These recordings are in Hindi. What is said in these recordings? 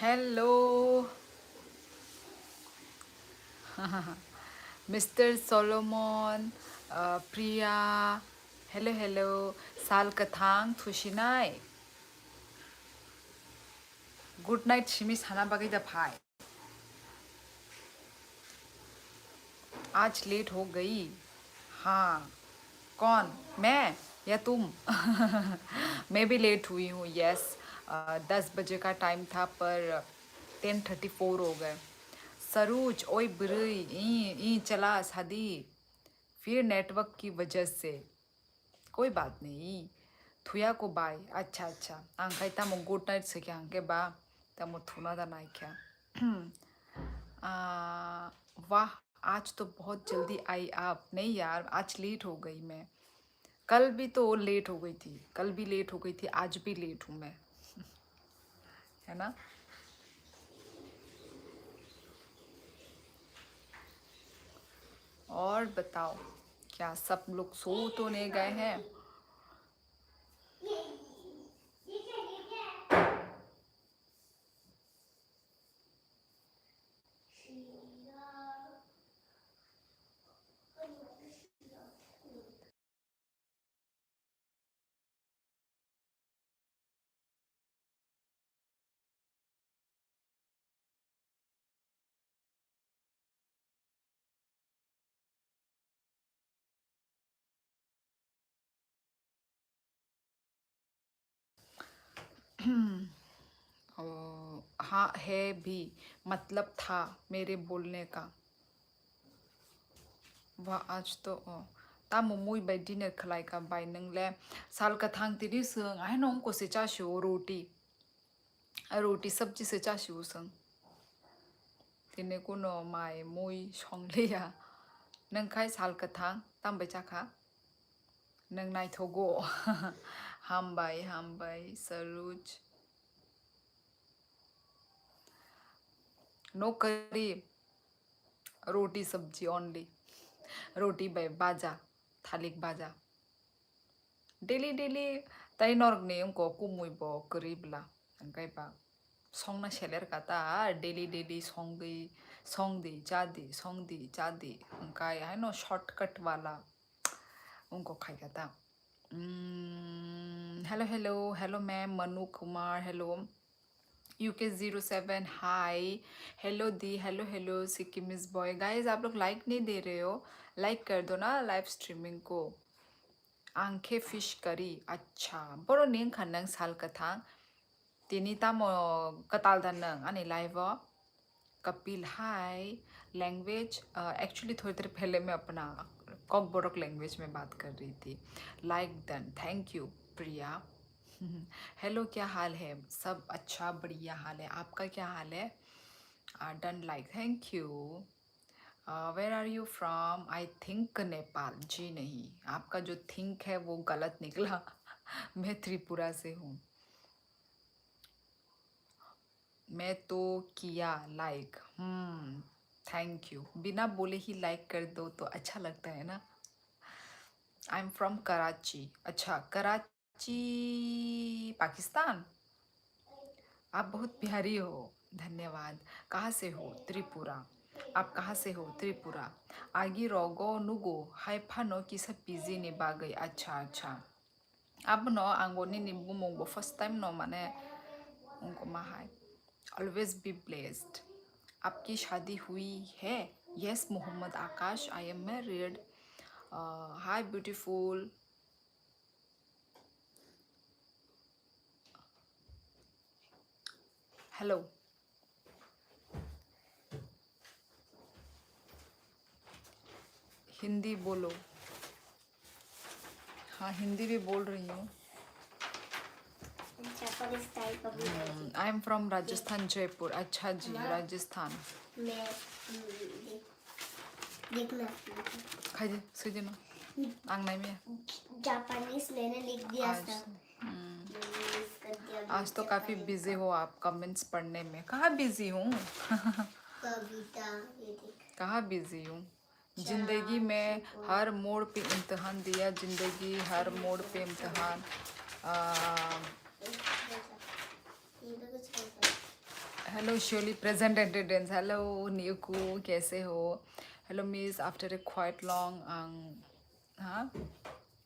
हेलो मिस्टर सोलोमन, प्रिया, हेलो हेलो, साल कथांग थुशिनाय, गुड नाइट शिमी साना बागी दफाई। आज लेट हो गई। हाँ, कौन? मैं या तुम? मैं भी लेट हुई हूँ। यस, 10 बजे का टाइम था पर 10:34 हो गए। सरूज ओए बुरी ई चला शादी, फिर नेटवर्क की वजह से। कोई बात नहीं, थुया को बाय। अच्छा अच्छा, आंखाई तमो गुड नाइट से क्या आंके बा तमो थुना दा नाई क्या। वाह, आज तो बहुत जल्दी आई आप। नहीं यार, आज लेट हो गई मैं। कल भी तो लेट हो गई थी, कल भी लेट हो गई थी, आज भी लेट हूँ मैं, है ना। और बताओ, क्या सब लोग सो तो नहीं गए हैं? हाँ है भी, मतलब था मेरे बोलने का। वह आज तो ता मुमुई बायदिनो खालायका बाय नोंले साल का थांग तिनि सों आइ नं को से चाशो रोटी रोटी सब्जी से चाशो सों तिने को न माय मुई संलिया नोंखाय साल का थांग तांबाय चाखा नों नायथगो। हामबाय हामबाय सरुज। नो करी, रोटी सब्जी ओनली, रोटी बाय बाजा, थालिक बाजा। डेली डेली ताई नरगने उनको कुमुई बो करीबला अंकाय बा संना सेलेर काता डेली डेली संग दी चादी अंकाय है नो शॉर्टकट वाला उनको खाई काता। Hello hello hello ma'am Manu Kumar, hello UK07, hi, hello दी, hello hello Sikkimese boy. Guys आप लोग लाइक नहीं दे रहे हो, लाइक कर दो ना लाइव स्ट्रीमिंग को। आंखे फिश करी, अच्छा बड़ो निंग खानंग साल कथा तिनी तामो कताल दानंग आने लाइव कपिल हाय। लैंग्वेज एक्चुअली थोड़ी देर पहले मैं अपना कॉकबोरक लैंग्वेज में बात कर रही थी। Like done, thank you Priya. Hello, क्या हाल है? सब अच्छा बढ़िया हाल है, आपका क्या हाल है? Done like, thank you. Where are you from? I think Nepal. जी नहीं, आपका जो थिंक है वो गलत निकला। मैं त्रिपुरा से हूँ। मैं तो किया लाइक, थैंक यू। बिना बोले ही लाइक कर दो तो अच्छा लगता है ना। आई एम फ्रॉम कराची। अच्छा, कराची पाकिस्तान। आप बहुत प्यारी हो, धन्यवाद। कहाँ से हो? त्रिपुरा। आप कहाँ से हो? त्रिपुरा। आगी रोगो नुगो हाइफा नो किसा पीजी ने बागई। अच्छा अच्छा। अब नो आंगोनी निम्बू मोंगो फर्स्ट टाइम नो माने उनको महाय। Always be blessed. आपकी शादी हुई है? Yes Mohammad Akash, I am married. Hi beautiful. Hello. Hindi बोलो। हाँ, हिंदी भी बोल रही हूँ। I am from Rajasthan, Jaipur. अच्छा जी, राजस्थान। खाई दे सही ना आंगनाई में जापानीज मैंने लिख दिया था। आज तो काफी बिजी हो आप कमेंट्स पढ़ने में। कहाँ बिजी हूँ? कविता ये देख। कहाँ बिजी हूँ? जिंदगी में हर मोड़ पे इम्तिहान दिया, जिंदगी हर मोड़ पे इम्तिहान। Hello Sholi present attendance. Hello Neeku, कैसे हो? Hello miss, after a quite long, हाँ,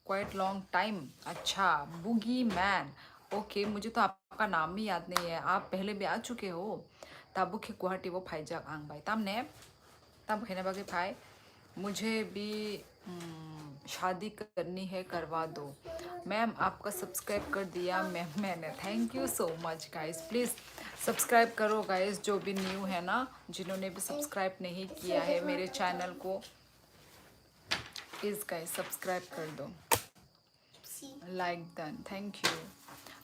क्वाइट लॉन्ग टाइम। अच्छा, बुगी मैन। ओके, मुझे तो आपका नाम ही याद नहीं है। आप पहले भी आ चुके हो। ताबुक गुवाहाटी वो फाइजाक आंग भाई तामने तब खेने बाकी भाई। मुझे भी शादी करनी है, करवा दो। मैम आपका सब्सक्राइब कर दिया मैंने। Thank you so much guys. Please subscribe करो गाइस, जो भी न्यू है ना, जिन्होंने भी सब्सक्राइब नहीं किया है मेरे चैनल को, प्लीज़ गाइस सब्सक्राइब कर दो। Like done, thank you.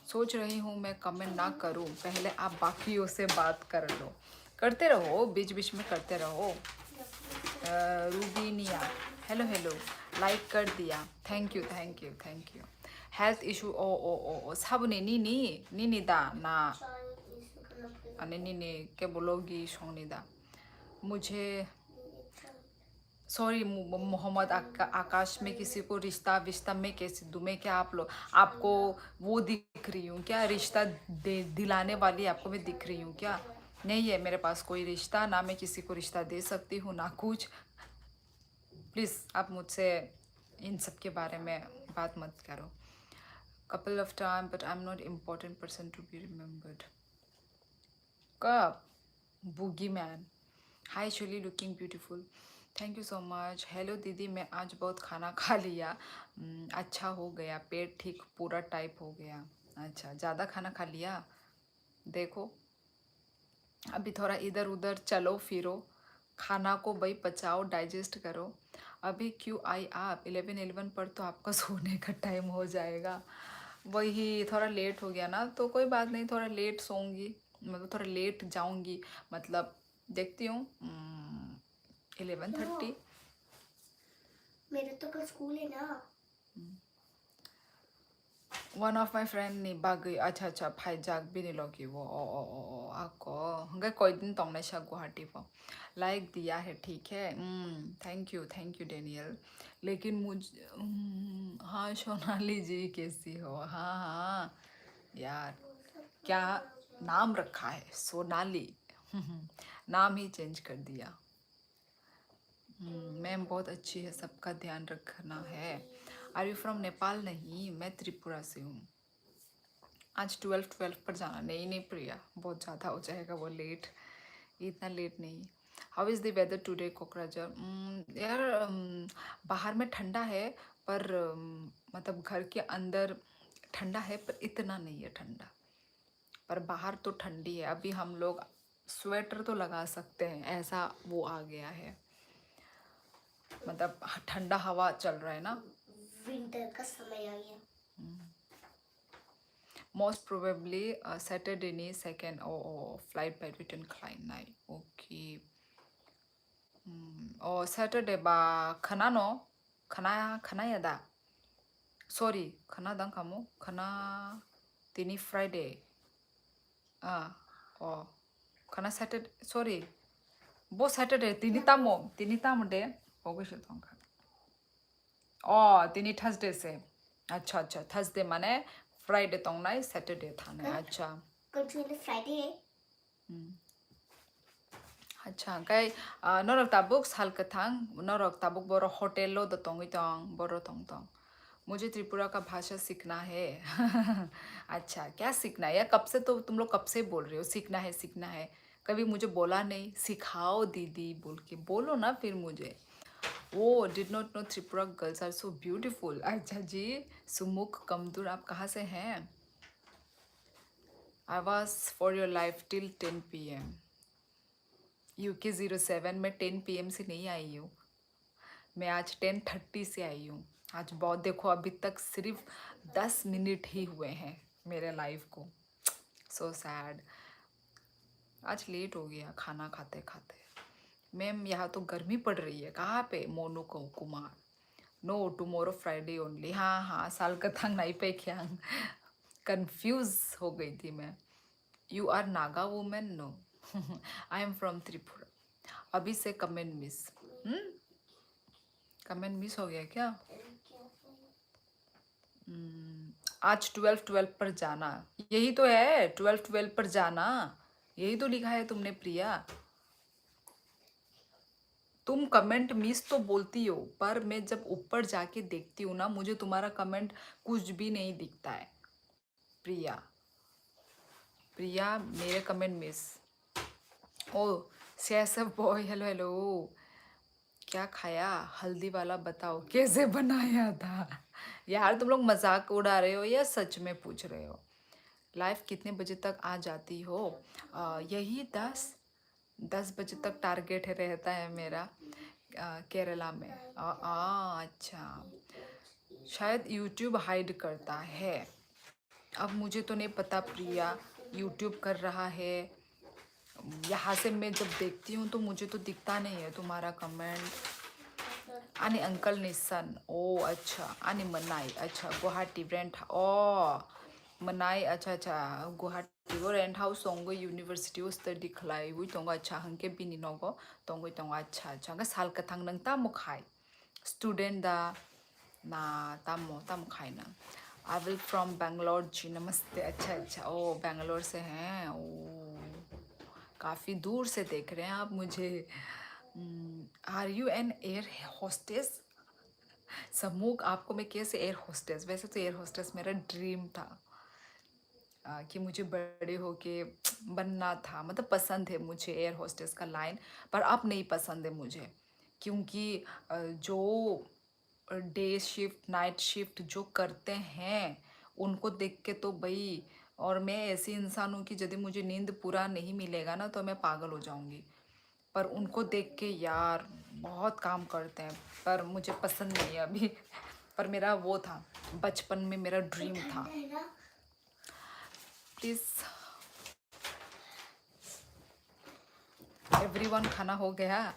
सोच रही हूँ मैं कमेंट ना करूँ, पहले आप बाकियों से बात कर लो। करते रहो, बीच बीच में करते रहो। रूबीनिया, हेलो हेलो, लाइक कर दिया। Thank you thank you thank you. Health issue, ओ साबुने नीनी दा ना अने नीनी के बोलोगी सोनीदा। मुझे सॉरी मोहम्मद आकाश में किसी को रिश्ता विश्ता में कैसे दूँ मैं? क्या आप लोग, आपको वो दिख रही हूँ क्या? रिश्ता दिलाने वाली आपको मैं दिख रही हूँ क्या? नहीं है मेरे पास कोई रिश्ता, ना मैं किसी को रिश्ता दे सकती हूँ ना कुछ। प्लीज़ आप मुझसे इन सब के बारे में बात मत करो। Couple of time but I am not important person to be remembered. कब? Boogie man. Hi Sholi, looking beautiful. Thank you so much. Hello दीदी, मैं आज बहुत खाना खा लिया। अच्छा हो गया, पेट ठीक पूरा टाइप हो गया। अच्छा, ज़्यादा खाना खा लिया? देखो, अभी थोड़ा इधर उधर चलो फिरो, खाना को भाई पचाओ, डाइजेस्ट करो। अभी क्यों आई आप? 11 पर तो आपका सोने का टाइम हो जाएगा। वही थोड़ा लेट हो गया ना, तो कोई बात नहीं, थोड़ा लेट सोऊंगी, मतलब थोड़ा लेट जाऊंगी, मतलब देखती हूँ 11:30। मेरे तो कल स्कूल है ना। वन ऑफ माई फ्रेंड नहीं भाग गई। अच्छा अच्छा, फाइजाक भी नहीं लोगी वो। ओ आपको हंगे कोई दिन तोंगने शा गुवाहाटी पर लाइक दिया है, ठीक है। Thank you Daniel. लेकिन हाँ सोनाली जी कैसी हो? हाँ हाँ यार, क्या नाम रखा है सोनाली। नाम ही चेंज कर दिया। मैम बहुत अच्छी है, सबका ध्यान रखना है। Are you from Nepal? नहीं, मैं त्रिपुरा से हूँ। आज 12 पर जाना? नहीं नहीं प्रिया, बहुत ज़्यादा हो जाएगा वो लेट, इतना लेट नहीं। How is the weather today Kokrajhar? यार बाहर में ठंडा है, पर मतलब घर के अंदर ठंडा है, पर इतना नहीं है ठंडा। पर बाहर तो ठंडी है। अभी हम लोग स्वेटर तो लगा सकते हैं, ऐसा वो आ गया है, मतलब ठंडा हवा चल रहा है ना। विंटर का समय आ गया। Most probably Saturday ni second or flight by return klein nai. Okay. Oh Saturday ba kana no? Kana ya da. Sorry, kana dang kamu? Kana tini Friday. Ah, oh. Kana Saturday. Sorry. Bo Saturday tini tamo de. Bogo shi tong ka. Oh, tini Thursday से। अच्छा अच्छा, थर्सडे माने फ्राइडे तोंग नाई, सैटरडे था ना। अच्छा कल फ्राइडे है। अच्छा कई नरक ताबुक साल कथांग नरक ताबुक बोरो होटेलो द तोंग तोंग बोरो तोंग तोंग। मुझे त्रिपुरा का भाषा सीखना है। अच्छा, क्या सीखना है? या कब से, तो तुम लोग कब से बोल रहे हो सीखना है सीखना है? कभी मुझे बोला नहीं, सिखाओ दीदी बोल के बोलो ना फिर मुझे। वो did not know Tripura girls are so beautiful. अच्छा जी, सुमुख कमदूर, आप कहाँ से हैं? I was for your life till 10 PM। UK 07 में 10 PM से नहीं आई हूँ, मैं आज 10:30 से आई हूँ। आज बहुत, देखो अभी तक सिर्फ 10 मिनट ही हुए हैं मेरे लाइफ को। So sad. आज लेट हो गया खाना खाते खाते। मैम यहाँ तो गर्मी पड़ रही है। कहाँ पे? मोनू को Kumar. No, tomorrow Friday only. हाँ हाँ, साल का थंग नहीं पे क्या, कंफ्यूज हो गई थी मैं। You are Naga women? No, I am from Tripura. अभी से कमेंट मिस। कमेंट मिस हो गया क्या? आज 12 पर जाना, यही तो है, 12 पर जाना। यही तो लिखा है तुमने प्रिया। तुम कमेंट मिस तो बोलती हो, पर मैं जब ऊपर जाके देखती हूँ ना, मुझे तुम्हारा कमेंट कुछ भी नहीं दिखता है प्रिया। प्रिया मेरे कमेंट मिस। ओ सब बॉय, हेलो हेलो। क्या खाया? हल्दी वाला बताओ कैसे बनाया था। यार तुम लोग मजाक उड़ा रहे हो या सच में पूछ रहे हो? लाइव कितने बजे तक आ जाती हो? यही 10 बजे तक टारगेट रहता है मेरा केरला में। अच्छा, शायद यूट्यूब हाइड करता है। अब मुझे तो नहीं पता प्रिया, यूट्यूब कर रहा है। यहाँ से मैं जब देखती हूँ तो मुझे तो दिखता नहीं है तुम्हारा कमेंट। आणि अंकल निसन, ओ अच्छा, आणि मनाई, अच्छा गुवाहाटी रेंट, ओ मनाई, अच्छा अच्छा गुवाहाटी वो रेंट हाउस तंगो यूनिवर्सिटी वो स्टडी खलाई हुई तंगो, अच्छा हंके बिनी नोगो तंगो तंगो, अच्छा अच्छा हंगा साल कथांग नंग तामो खाई स्टूडेंट दा ना तामो तामो खाई नंग। आई विल फ्रॉम बैंगलोर जी, नमस्ते, अच्छा अच्छा, ओ बैंगलोर से हैं, ओ काफ़ी दूर से देख रहे हैं आप मुझे। Are you an air hostess? समूह आपको मैं कैसे एयर होस्टेस, वैसे तो एयर होस्टेस मेरा ड्रीम था कि मुझे बड़े होके बनना था, मतलब पसंद है मुझे एयर होस्टेस का लाइन। पर अब नहीं पसंद है मुझे, क्योंकि जो डे शिफ्ट नाइट शिफ्ट जो करते हैं उनको देख के तो भाई, और मैं ऐसी इंसान हूँ कि यदि मुझे नींद पूरा नहीं मिलेगा ना तो मैं पागल हो जाऊँगी। पर उनको देख के यार बहुत काम करते हैं, पर मुझे पसंद नहीं है अभी। पर मेरा वो था, बचपन में मेरा ड्रीम था। प्लीज़ एवरीवन खाना हो गया?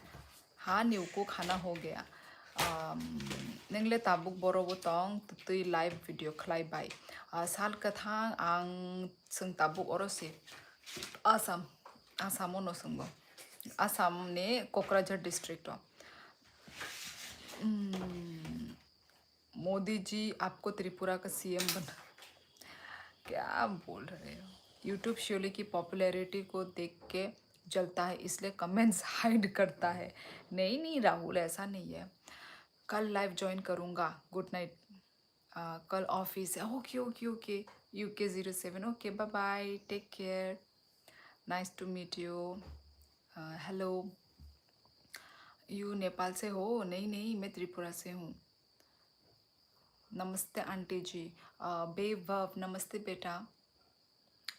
हाँ न्यूको खाना हो गया। नोंले ताबुक बर'बो दं तुइ लाइव भिडिअ खालायबाय। साल कथां आं जों ताबुक अरसे आसाम, आसामाव न सोंबो, आसामनि क'क्राझार डिस्ट्रिक्टआव। मोदी जी आपको त्रिपुरा का सीएम बना। क्या बोल रहे हो? यूट्यूब शोले की पॉपुलैरिटी को देख के जलता है, इसलिए कमेंट्स हाइड करता है। नहीं नहीं राहुल, ऐसा नहीं है। कल लाइव ज्वाइन करूँगा, गुड नाइट। कल ऑफिस है, okay okay okay. UK07, okay bye bye, take care, nice to meet you. Hello, you Nepal से हो? नहीं नहीं, मैं त्रिपुरा से हूँ। नमस्ते आंटी जी। बेवव, नमस्ते बेटा,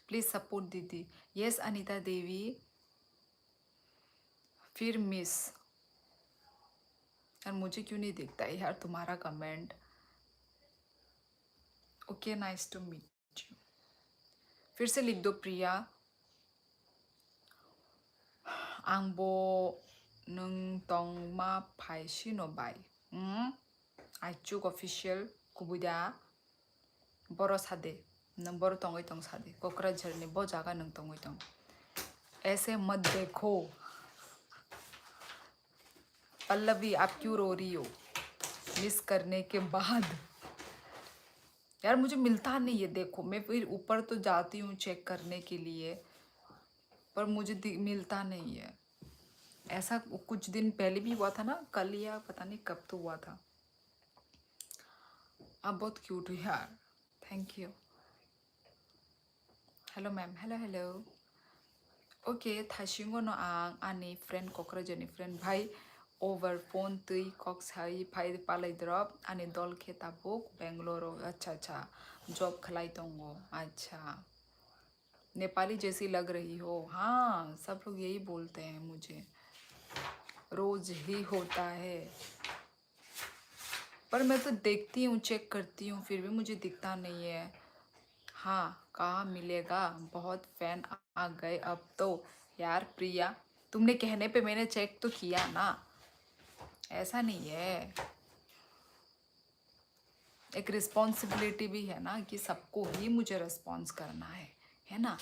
प्लीज़ सपोर्ट दीदी। यस अनीता देवी। फिर मिस, यार मुझे क्यों नहीं दिखता है यार तुम्हारा comment? Okay nice to meet you. फिर से लिख दो प्रिया। आंबो नों तंग मा फाइ सिनबाय आइचुक ऑफिशियल कुबुदा बर सादे नों बर तंगै तंग सादे क'क्राझारनि ब जागा नों तंगै तंग। ऐसे मत देखो पल्लवी, आप क्यों रो रही हो मिस करने के बाद? यार मुझे मिलता नहीं है, देखो मैं फिर ऊपर तो जाती हूँ चेक करने के लिए, पर मुझे मिलता नहीं है। ऐसा कुछ दिन पहले भी हुआ था ना, कल या पता नहीं कब तो हुआ था। आप बहुत क्यूट हो यार, thank you. Hello ma'am, hello hello. Okay थाशिंगो न आं आंनि फ्रेंड क'क्राझारनि फ्रेंड भाई ओवर फोन तुई कक साई फाइ पालायद्रब आंनि दल खेताबुक बेंगलोर। अच्छा अच्छा, जॉब खलाई दंगो, अच्छा नेपाली जैसी लग रही हो। हाँ सब लोग यही बोलते हैं मुझे, रोज ही होता है। पर मैं तो देखती हूँ चेक करती हूँ फिर भी मुझे दिखता नहीं है। हाँ कहाँ मिलेगा, बहुत फैन आ गए अब तो। यार प्रिया, तुमने कहने पे मैंने चेक तो किया ना, ऐसा नहीं है। एक रिस्पॉन्सिबिलिटी भी है ना कि सबको ही मुझे रिस्पॉन्स करना है ना।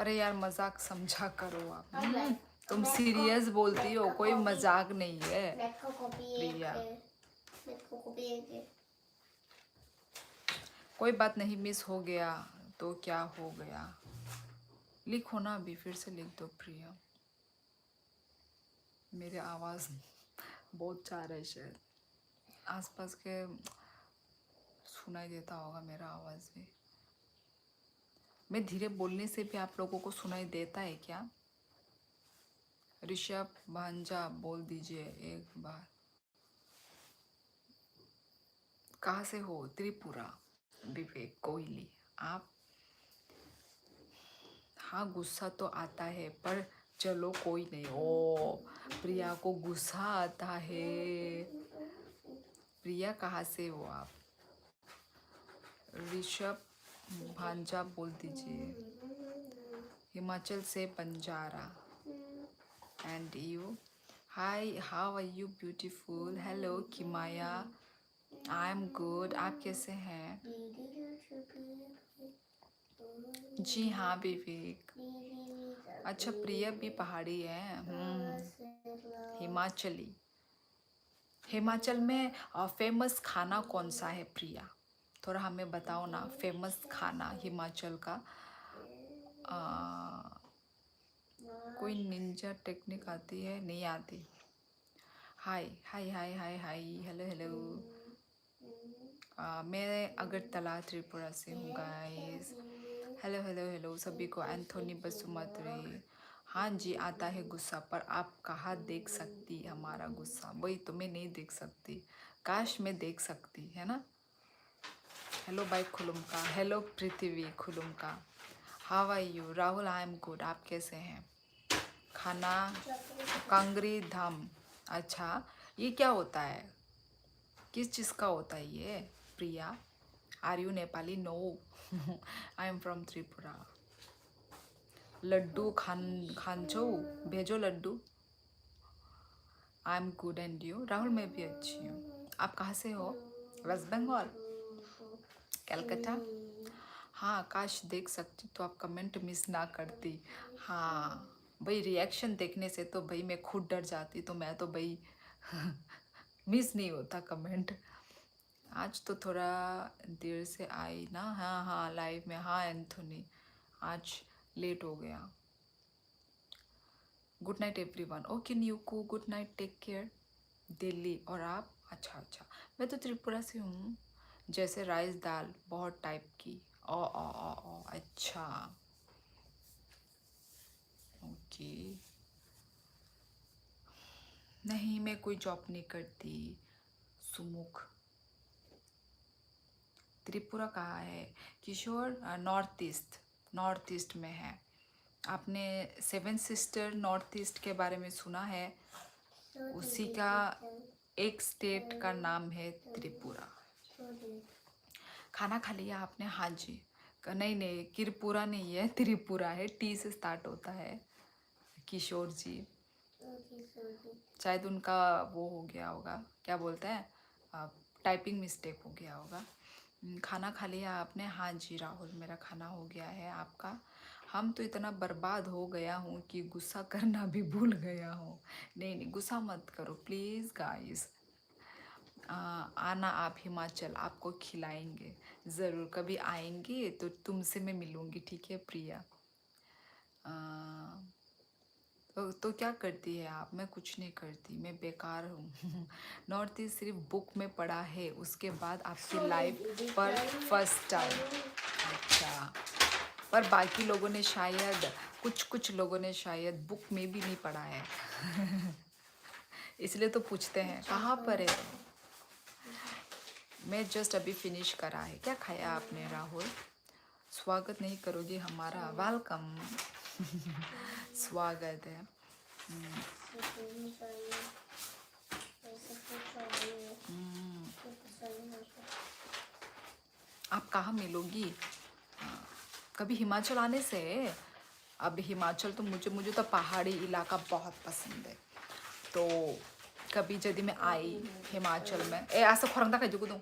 अरे यार मजाक समझा करो आप। अब मैं- तुम मैं सीरियस को- बोलती हो, मैं कोई को- मजाक नहीं है। मेरे को कॉपी एक प्रिया है। मेरे को कॉपी एक है। कोई बात नहीं, मिस हो गया तो क्या हो गया। लिखो ना, अभी फिर से लिख दो प्रिया। मेरी आवाज़ बहुत जा रहा है शायद, आसपास के सुनाई देता होगा मेरा आवाज़ भी। मैं धीरे बोलने से भी आप लोगों को सुनाई देता है क्या? ऋषभ भांजा बोल दीजिए एक बार। कहाँ से हो? त्रिपुरा। विवेक कोहली। आप? हाँ गुस्सा तो आता है, पर चलो कोई नहीं। ओ प्रिया को गुस्सा आता है। प्रिया कहाँ से हो आप? ऋषभ भांजा बोल दीजिए। हिमाचल से Banjara. And you? Hi, how are you beautiful? Hello Kimaya, I am good. आप कैसे हैं? जी हाँ विवेक। अच्छा प्रिया भी पहाड़ी है। हिमाचली। हिमाचल में फेमस खाना कौन सा है प्रिया? थोड़ा हमें बताओ ना, फेमस खाना हिमाचल का। कोई निंजा टेक्निक आती है? नहीं आती। हाय हाय हाय हाय हाय, हेलो हेलो। मैं अगरतला त्रिपुरा से हूँ गाइस। हेलो हेलो हेलो सभी को। एंथोनी बसुमत्री। हाँ जी आता है गुस्सा, पर आप कहाँ देख सकती हमारा गुस्सा? वही तो मैं नहीं देख सकती, काश मैं देख सकती, है ना। हेलो बाई खुलुम का। हेलो पृथ्वी खुलुम का। How are you? Rahul I am good. आप कैसे हैं? खाना कांगरी धाम। अच्छा ये क्या होता है, किस चीज़ का होता है ये Priya? Are you Nepali? No I am from Tripura. लड्डू खांचो भेजो लड्डू। I am good and you? Rahul मैं भी अच्छी हूँ। आप कहाँ से हो? वेस्ट बंगाल, कलकत्ता। हाँ काश देख सकती तो आप कमेंट मिस ना करती। हाँ भाई रिएक्शन देखने से तो भाई मैं खुद डर जाती, तो मैं तो भाई मिस नहीं होता कमेंट। आज तो थोड़ा देर से आई ना। हाँ हाँ लाइव में। हाँ एंथोनी आज लेट हो गया। Good night everyone. Okay Nyuku good night, take care. Delhi. और आप? अच्छा अच्छा, मैं तो त्रिपुरा से हूँ। जैसे राइस दाल बहुत टाइप की। ओ अच्छा ओके। नहीं मैं कोई जॉब नहीं करती। सुमुख। त्रिपुरा कहाँ है? किशोर नॉर्थ ईस्ट में है। आपने सेवन सिस्टर नॉर्थ ईस्ट के बारे में सुना है? उसी का एक स्टेट का नाम है त्रिपुरा। खाना खा लिया आपने? हाँ जी। नहीं नहीं किरपुरा नहीं है, त्रिपुरा है, टी से स्टार्ट होता है। किशोर जी शायद उनका वो हो गया होगा, क्या बोलते हैं, टाइपिंग मिस्टेक हो गया होगा। खाना खा लिया आपने? हाँ जी राहुल मेरा खाना हो गया है, आपका? हम तो इतना बर्बाद हो गया हूँ कि गुस्सा करना भी भूल गया हूँ। नहीं नहीं गुस्सा मत करो प्लीज़ गाइस। आना आप हिमाचल, आपको खिलाएंगे ज़रूर। कभी आएंगे तो तुमसे मैं मिलूँगी, ठीक है प्रिया? तो क्या करती है आप? मैं कुछ नहीं करती, मैं बेकार हूँ। नॉर्थ ईस्ट सिर्फ बुक में पढ़ा है, उसके बाद आपकी लाइफ पर फर्स्ट टाइम। अच्छा पर बाकी लोगों ने शायद कुछ लोगों ने शायद बुक में भी नहीं पढ़ा है। इसलिए तो पूछते हैं कहाँ पर है। मैं जस्ट अभी फिनिश करा है। क्या खाया आपने राहुल? स्वागत नहीं करोगे हमारा? वेलकम। स्वागत है। आप कहाँ मिलोगी? कभी हिमाचल आने से? अब हिमाचल तो मुझे तो पहाड़ी इलाका बहुत पसंद है, तो कभी यदि मैं आई हिमाचल में। ए ऐसा खोरंदा कह दूँ